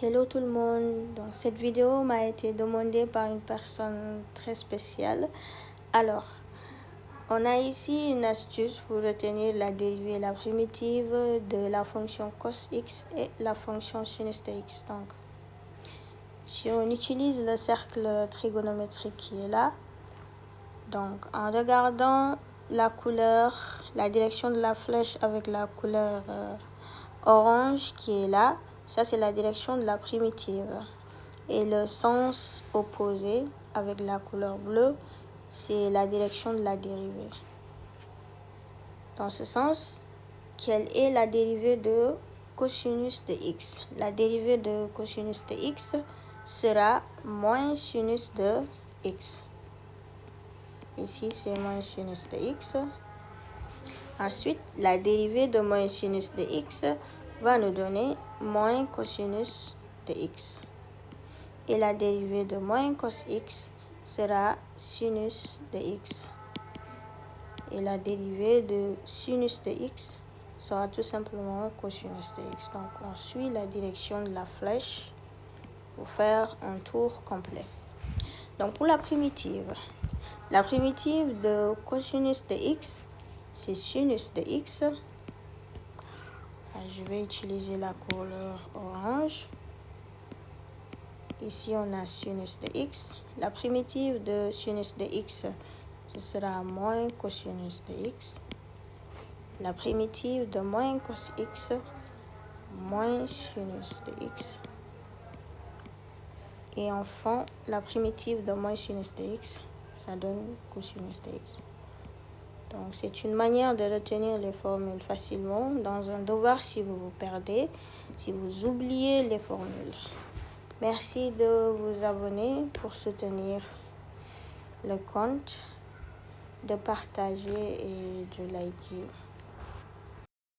Hello tout le monde, donc cette vidéo m'a été demandée par une personne très spéciale. Alors, on a ici une astuce pour retenir la dérivée et la primitive de la fonction cos x et la fonction sinus de x. Donc, si on utilise le cercle trigonométrique qui est là, donc en regardant la couleur, la direction de la flèche avec la couleur orange qui est là, ça c'est la direction de la primitive. Et le sens opposé avec la couleur bleue, c'est la direction de la dérivée. Dans ce sens, quelle est la dérivée de cosinus de x? La dérivée de cosinus de x sera moins sinus de x. Ici, c'est moins sinus de x. Ensuite, la dérivée de moins sinus de x va nous donner moins cosinus de x. Et la dérivée de moins cos x sera sinus de x. Et la dérivée de sinus de x sera tout simplement cosinus de x. Donc, on suit la direction de la flèche pour faire un tour complet. Donc, pour la primitive de cosinus de x, c'est sinus de x. Je vais utiliser la couleur orange. Ici, on a sinus de x. La primitive de sinus de x, ce sera moins cosinus de x. La primitive de moins cos x, moins sinus de x. Et enfin, la primitive de moins sinus de x, ça donne cosinus de x. Donc, c'est une manière de retenir les formules facilement dans un devoir si vous vous perdez, si vous oubliez les formules. Merci de vous abonner pour soutenir le compte, de partager et de liker.